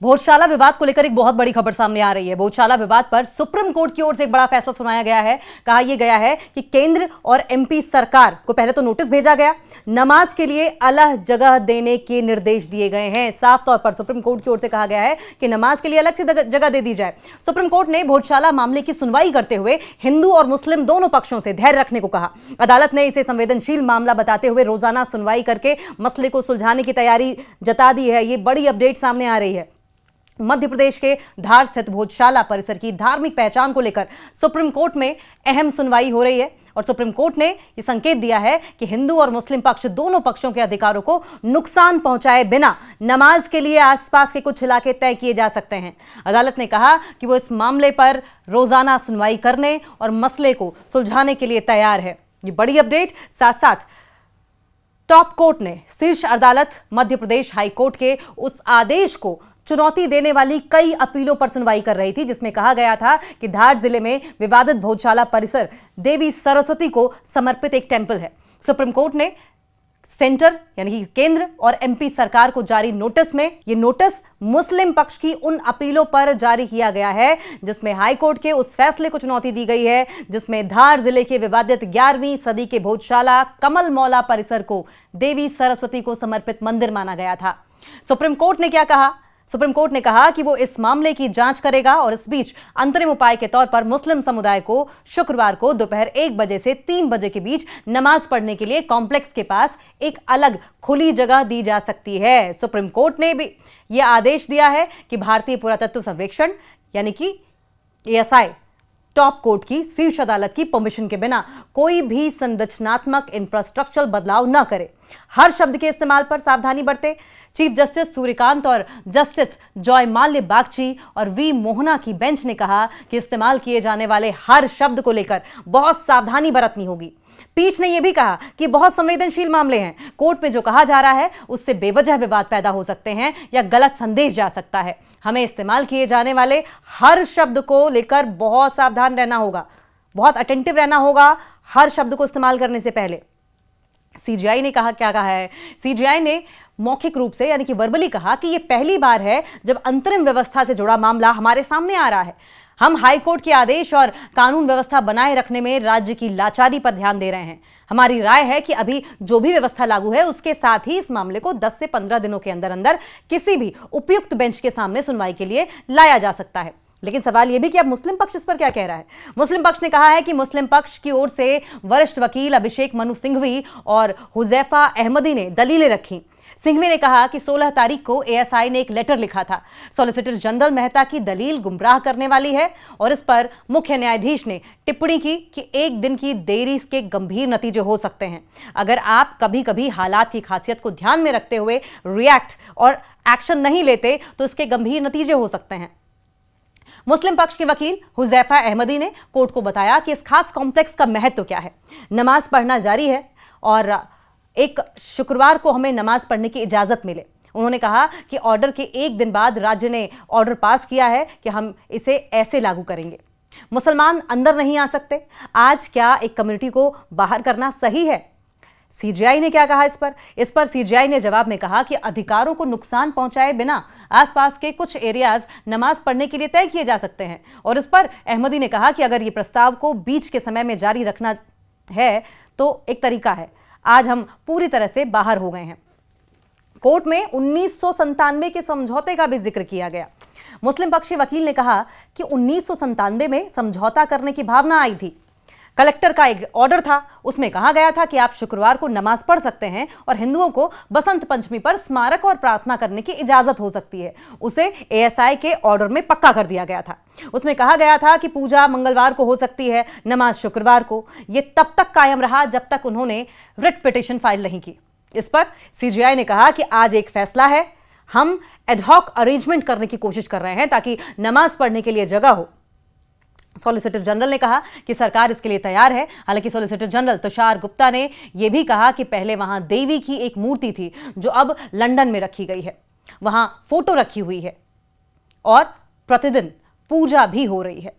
भोजशाला विवाद को लेकर एक बहुत बड़ी खबर सामने आ रही है। भोजशाला विवाद पर सुप्रीम कोर्ट की ओर से एक बड़ा फैसला सुनाया गया है। कहा यह गया है कि केंद्र और एमपी सरकार को पहले तो नोटिस भेजा गया, नमाज के लिए अलग जगह देने के निर्देश दिए गए हैं। साफ तौर पर सुप्रीम कोर्ट की ओर से कहा गया है कि नमाज के लिए अलग से जगह दे दी जाए। सुप्रीम कोर्ट ने भोजशाला मामले की सुनवाई करते हुए हिंदू और मुस्लिम दोनों पक्षों से धैर्य रखने को कहा। अदालत ने इसे संवेदनशील मामला बताते हुए रोजाना सुनवाई करके मसले को सुलझाने की तैयारी जता दी है। ये बड़ी अपडेट सामने आ रही है। मध्य प्रदेश के धार स्थित भोजशाला परिसर की धार्मिक पहचान को लेकर सुप्रीम कोर्ट में अहम सुनवाई हो रही है और सुप्रीम कोर्ट ने यह संकेत दिया है कि हिंदू और मुस्लिम पक्ष दोनों पक्षों के अधिकारों को नुकसान पहुंचाए बिना नमाज के लिए आसपास के कुछ इलाके तय किए जा सकते हैं। अदालत ने कहा कि वो इस मामले पर रोजाना सुनवाई करने और मसले को सुलझाने के लिए तैयार है। ये बड़ी अपडेट। साथ साथ टॉप कोर्ट ने शीर्ष अदालत मध्य प्रदेश हाई कोर्ट के उस आदेश को चुनौती देने वाली कई अपीलों पर सुनवाई कर रही थी, जिसमें कहा गया था कि धार जिले में विवादित भोजशाला परिसर देवी सरस्वती को समर्पित एक टेंपल है। सुप्रीम कोर्ट ने सेंटर यानी कि केंद्र और एमपी सरकार को जारी नोटिस में यह नोटिस मुस्लिम पक्ष की उन अपीलों पर जारी किया गया है जिसमें हाई कोर्ट के उस फैसले को चुनौती दी गई है जिसमें धार जिले के विवादित 11वीं सदी के भोजशाला कमल मौला परिसर को देवी सरस्वती को समर्पित मंदिर माना गया था। सुप्रीम कोर्ट ने क्या कहा? सुप्रीम कोर्ट ने कहा कि वो इस मामले की जांच करेगा और इस बीच अंतरिम उपाय के तौर पर मुस्लिम समुदाय को शुक्रवार को दोपहर 1 बजे से 3 बजे के बीच नमाज पढ़ने के लिए कॉम्प्लेक्स के पास एक अलग खुली जगह दी जा सकती है। सुप्रीम कोर्ट ने भी यह आदेश दिया है कि भारतीय पुरातत्व सर्वेक्षण यानी कि ASI टॉप कोर्ट की शीर्ष अदालत की परमिशन के बिना कोई भी संरचनात्मक इंफ्रास्ट्रक्चरल बदलाव न करे। हर शब्द के इस्तेमाल पर सावधानी बरते। चीफ जस्टिस सूर्यकांत और जस्टिस जॉयमाल्य बागची और वी मोहना की बेंच ने कहा कि इस्तेमाल किए जाने वाले हर शब्द को लेकर बहुत सावधानी बरतनी होगी। पीठ ने यह भी कहा कि बहुत संवेदनशील मामले हैं, कोर्ट में जो कहा जा रहा है उससे बेवजह विवाद पैदा हो सकते हैं या गलत संदेश जा सकता है। हमें इस्तेमाल किए जाने वाले हर शब्द को लेकर बहुत सावधान रहना होगा, बहुत अटेंटिव रहना होगा हर शब्द को इस्तेमाल करने से पहले। सीजीआई ने कहा, क्या कहा है? सीजीआई ने मौखिक रूप से यानी कि वर्बली कहा कि यह पहली बार है जब अंतरिम व्यवस्था से जुड़ा मामला हमारे सामने आ रहा है। हम हाई कोर्ट के आदेश और कानून व्यवस्था बनाए रखने में राज्य की लाचारी पर ध्यान दे रहे हैं। हमारी राय है कि अभी जो भी व्यवस्था लागू है उसके साथ ही इस मामले को 10 से 15 दिनों के अंदर अंदर किसी भी उपयुक्त बेंच के सामने सुनवाई के लिए लाया जा सकता है। लेकिन सवाल यह भी कि अब मुस्लिम पक्ष इस पर क्या कह रहा है। मुस्लिम पक्ष ने कहा है कि मुस्लिम पक्ष की ओर से वरिष्ठ वकील अभिषेक मनु सिंघवी और हुजैफा अहमदी ने दलीलें रखी। सिंघवी ने कहा कि 16 तारीख को ASI ने एक लेटर लिखा था। सॉलिसिटर जनरल मेहता की दलील गुमराह करने वाली है और इस पर मुख्य न्यायाधीश ने टिप्पणी की कि एक दिन की देरी के गंभीर नतीजे हो सकते हैं। अगर आप कभी कभी हालात की खासियत को ध्यान में रखते हुए रिएक्ट और एक्शन नहीं लेते तो इसके गंभीर नतीजे हो सकते हैं। मुस्लिम पक्ष के वकील हुजैफा अहमदी ने कोर्ट को बताया कि इस खास कॉम्प्लेक्स का महत्व क्या है। नमाज पढ़ना जारी है और एक शुक्रवार को हमें नमाज पढ़ने की इजाजत मिले। उन्होंने कहा कि ऑर्डर के एक दिन बाद राज्य ने ऑर्डर पास किया है कि हम इसे ऐसे लागू करेंगे। मुसलमान अंदर नहीं आ सकते। आज क्या एक कम्युनिटी को बाहर करना सही है? सीजीआई ने क्या कहा इस पर सीजीआई ने जवाब में कहा कि अधिकारों को नुकसान पहुंचाए बिना आसपास के कुछ एरियाज नमाज पढ़ने के लिए तय किए जा सकते हैं। और इस पर अहमदी ने कहा कि अगर ये प्रस्ताव को बीच के समय में जारी रखना है तो एक तरीका है। आज हम पूरी तरह से बाहर हो गए हैं। कोर्ट में 1997 के समझौते का भी जिक्र किया गया। मुस्लिम पक्षी वकील ने कहा कि 1997 में समझौता करने की भावना आई थी। कलेक्टर का एक ऑर्डर था, उसमें कहा गया था कि आप शुक्रवार को नमाज पढ़ सकते हैं और हिंदुओं को बसंत पंचमी पर स्मारक और प्रार्थना करने की इजाजत हो सकती है। उसे ASI के ऑर्डर में पक्का कर दिया गया था। उसमें कहा गया था कि पूजा मंगलवार को हो सकती है, नमाज शुक्रवार को। यह तब तक कायम रहा जब तक उन्होंने रिट पिटीशन फाइल नहीं की। इस पर सीजीआई ने कहा कि आज एक फैसला है, हम एडहॉक अरेंजमेंट करने की कोशिश कर रहे हैं ताकि नमाज पढ़ने के लिए जगह हो। सॉलिसिटर जनरल ने कहा कि सरकार इसके लिए तैयार है। हालांकि सॉलिसिटर जनरल तुषार गुप्ता ने यह भी कहा कि पहले वहां देवी की एक मूर्ति थी जो अब लंदन में रखी गई है, वहां फोटो रखी हुई है और प्रतिदिन पूजा भी हो रही है।